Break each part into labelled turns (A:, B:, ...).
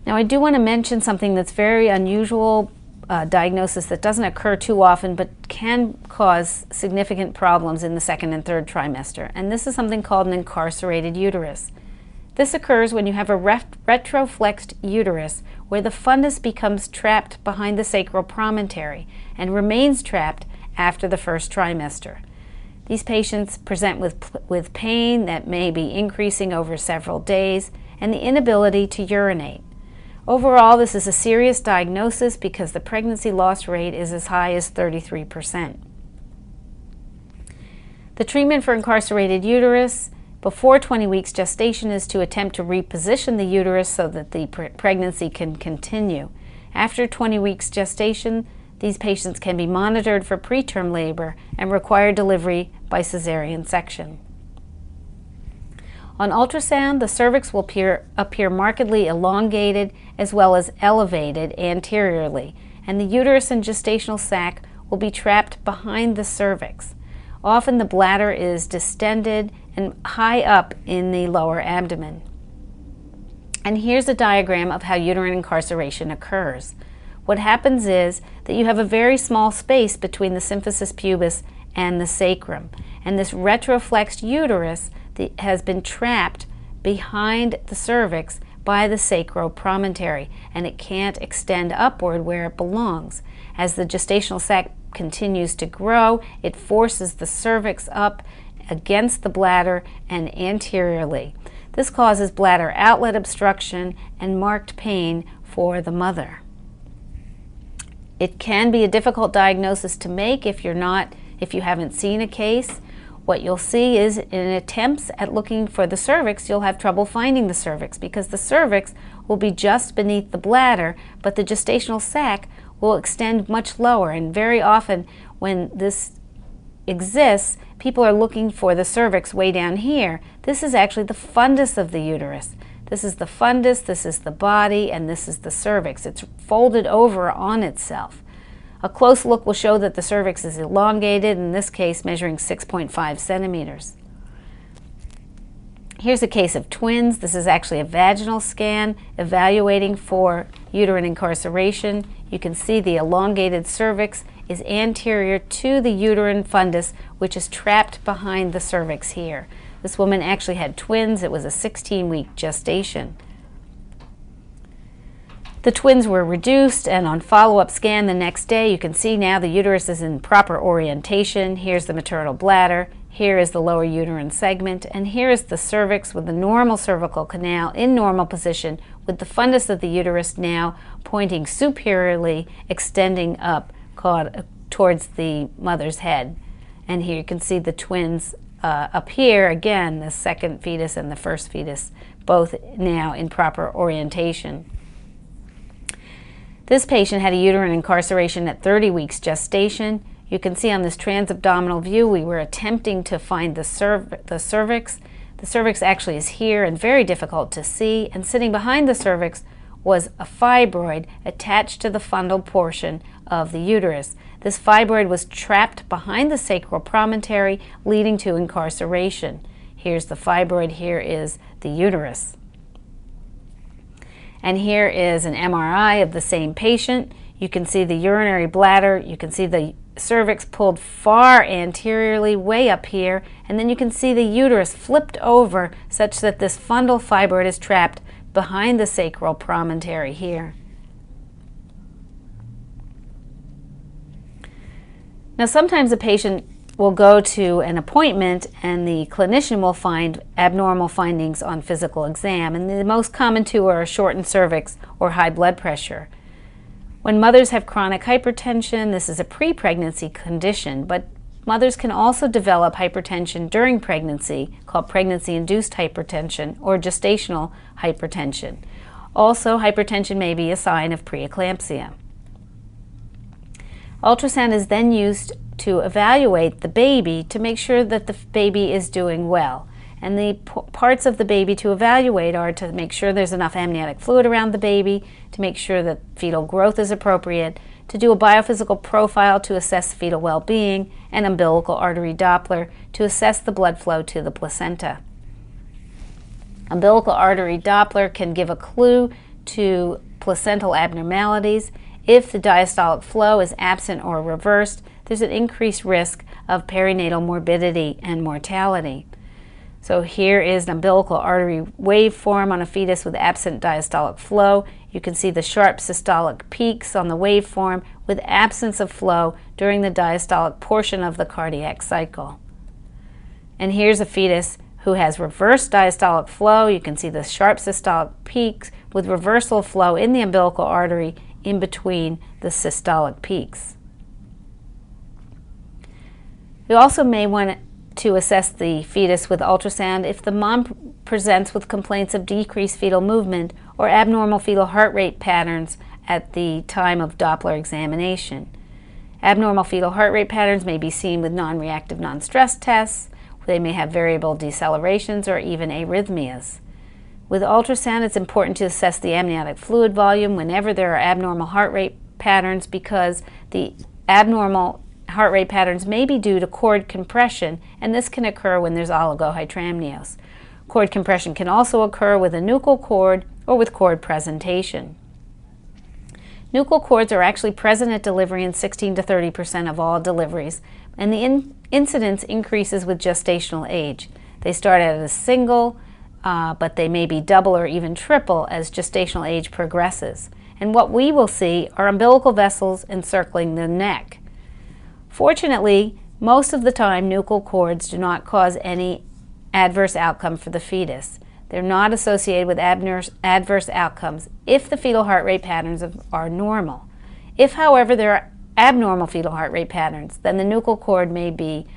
A: Now I do want to mention something that's very unusual, diagnosis that doesn't occur too often but can cause significant problems in the second and third trimester, and this is something called an incarcerated uterus. This occurs when you have a retroflexed uterus where the fundus becomes trapped behind the sacral promontory and remains trapped after the first trimester. These patients present with pain that may be increasing over several days and the inability to urinate. Overall, this is a serious diagnosis because the pregnancy loss rate is as high as 33%. The treatment for incarcerated uterus before 20 weeks gestation is to attempt to reposition the uterus so that the pregnancy can continue. After 20 weeks gestation, these patients can be monitored for preterm labor and require delivery by cesarean section. On ultrasound, the cervix will appear markedly elongated as well as elevated anteriorly, and the uterus and gestational sac will be trapped behind the cervix. Often the bladder is distended and high up in the lower abdomen. And here's a diagram of how uterine incarceration occurs. What happens is that you have a very small space between the symphysis pubis and the sacrum, and this retroflexed uterus has been trapped behind the cervix by the sacral promontory, and it can't extend upward where it belongs. As the gestational sac continues to grow, it forces the cervix up against the bladder and anteriorly. This causes bladder outlet obstruction and marked pain for the mother. It can be a difficult diagnosis to make if you haven't seen a case. What you'll see is in attempts at looking for the cervix, you'll have trouble finding the cervix because the cervix will be just beneath the bladder, but the gestational sac will extend much lower. And very often when this exists, people are looking for the cervix way down here. This is actually the fundus of the uterus. This is the fundus, this is the body, and this is the cervix. It's folded over on itself. A close look will show that the cervix is elongated, in this case measuring 6.5 centimeters. Here's a case of twins. This is actually a vaginal scan evaluating for uterine incarceration. You can see the elongated cervix is anterior to the uterine fundus, which is trapped behind the cervix here. This woman actually had twins. It was a 16-week gestation. The twins were reduced, and on follow-up scan the next day, you can see now the uterus is in proper orientation. Here's the maternal bladder, here is the lower uterine segment, and here is the cervix with the normal cervical canal in normal position, with the fundus of the uterus now pointing superiorly, extending up towards the mother's head. And here you can see the twins up here, again, the second fetus and the first fetus, both now in proper orientation. This patient had a uterine incarceration at 30 weeks gestation. You can see on this transabdominal view we were attempting to find the cervix. The cervix actually is here and very difficult to see, and sitting behind the cervix was a fibroid attached to the fundal portion of the uterus. This fibroid was trapped behind the sacral promontory, leading to incarceration. Here's the fibroid, here is the uterus. And here is an MRI of the same patient. You can see the urinary bladder, you can see the cervix pulled far anteriorly, way up here, and then you can see the uterus flipped over such that this fundal fibroid is trapped behind the sacral promontory here. Now sometimes a patient will go to an appointment and the clinician will find abnormal findings on physical exam, and the most common two are a shortened cervix or high blood pressure. When mothers have chronic hypertension, this is a pre-pregnancy condition, but mothers can also develop hypertension during pregnancy, called pregnancy-induced hypertension or gestational hypertension. Also, hypertension may be a sign of preeclampsia. Ultrasound is then used to evaluate the baby to make sure that the baby is doing well. And the parts of the baby to evaluate are to make sure there's enough amniotic fluid around the baby, to make sure that fetal growth is appropriate, to do a biophysical profile to assess fetal well-being, and umbilical artery Doppler to assess the blood flow to the placenta. Umbilical artery Doppler can give a clue to placental abnormalities. If the diastolic flow is absent or reversed, there's an increased risk of perinatal morbidity and mortality. So here is an umbilical artery waveform on a fetus with absent diastolic flow. You can see the sharp systolic peaks on the waveform with absence of flow during the diastolic portion of the cardiac cycle. And here's a fetus who has reversed diastolic flow. You can see the sharp systolic peaks with reversal of flow in the umbilical artery in between the systolic peaks. We also may want to assess the fetus with ultrasound if the mom presents with complaints of decreased fetal movement or abnormal fetal heart rate patterns at the time of Doppler examination. Abnormal fetal heart rate patterns may be seen with non-reactive non-stress tests. They may have variable decelerations or even arrhythmias. With ultrasound, it's important to assess the amniotic fluid volume whenever there are abnormal heart rate patterns, because the abnormal heart rate patterns may be due to cord compression, and this can occur when there's oligohydramnios. Cord compression can also occur with a nuchal cord or with cord presentation. Nuchal cords are actually present at delivery in 16 to 30% of all deliveries, and the incidence increases with gestational age. They start at a single, but they may be double or even triple as gestational age progresses. And what we will see are umbilical vessels encircling the neck. Fortunately, most of the time, nuchal cords do not cause any adverse outcome for the fetus. They're not associated with adverse outcomes if the fetal heart rate patterns are normal. If, however, there are abnormal fetal heart rate patterns, then the nuchal cord may be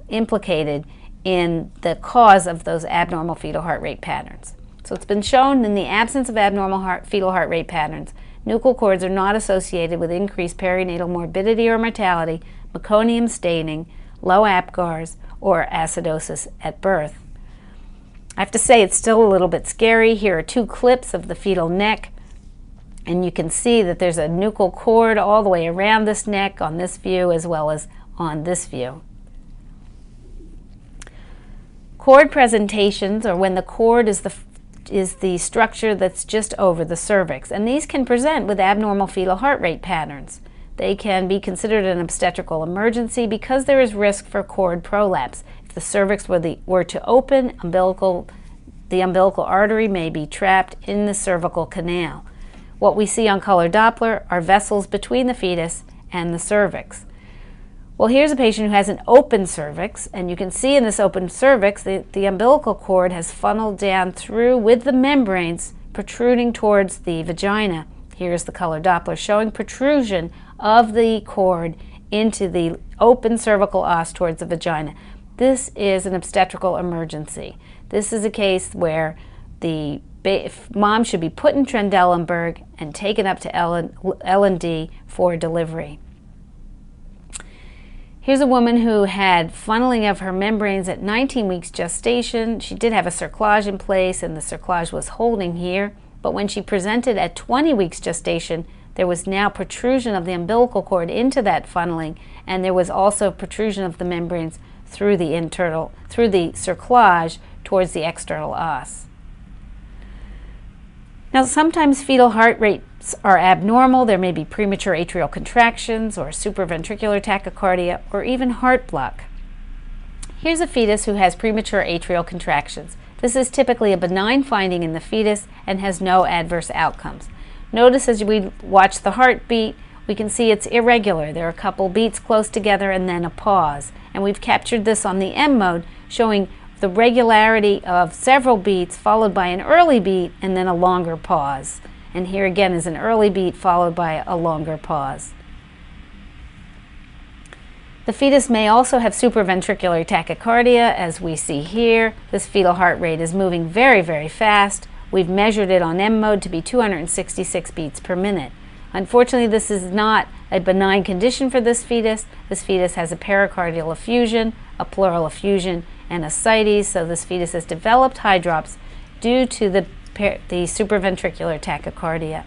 A: implicated in the cause of those abnormal fetal heart rate patterns. So it's been shown in the absence of abnormal fetal heart rate patterns, nuchal cords are not associated with increased perinatal morbidity or mortality, meconium staining, low APGARs, or acidosis at birth. I have to say it's still a little bit scary. Here are two clips of the fetal neck, and you can see that there's a nuchal cord all the way around this neck on this view as well as on this view. Cord presentations are when the cord is the structure that's just over the cervix, and these can present with abnormal fetal heart rate patterns. They can be considered an obstetrical emergency because there is risk for cord prolapse. If the cervix were to open, the umbilical artery may be trapped in the cervical canal. What we see on color Doppler are vessels between the fetus and the cervix. Well, here's a patient who has an open cervix, and you can see in this open cervix the umbilical cord has funneled down through with the membranes protruding towards the vagina. Here's the color Doppler showing protrusion of the cord into the open cervical os towards the vagina. This is an obstetrical emergency. This is a case where the mom should be put in Trendelenburg and taken up to L&D for delivery. Here's a woman who had funneling of her membranes at 19 weeks gestation. She did have a cerclage in place, and the cerclage was holding here. But when she presented at 20 weeks gestation, there was now protrusion of the umbilical cord into that funneling, and there was also protrusion of the membranes through the cerclage towards the external os. Now, sometimes fetal heart rates are abnormal. There may be premature atrial contractions or supraventricular tachycardia or even heart block. Here's a fetus who has premature atrial contractions. This is typically a benign finding in the fetus and has no adverse outcomes. Notice as we watch the heartbeat, we can see it's irregular. There are a couple beats close together and then a pause. And we've captured this on the M mode, showing the regularity of several beats followed by an early beat and then a longer pause. And here again is an early beat followed by a longer pause. The fetus may also have supraventricular tachycardia, as we see here. This fetal heart rate is moving very, very fast. We've measured it on M mode to be 266 beats per minute. Unfortunately, this is not a benign condition for this fetus. This fetus has a pericardial effusion, a pleural effusion, and ascites, so this fetus has developed hydrops due to the supraventricular tachycardia.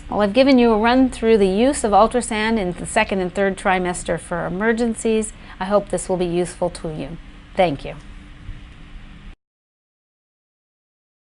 A: Well, I've given you a run through the use of ultrasound in the second and third trimester for emergencies. I hope this will be useful to you. Thank you.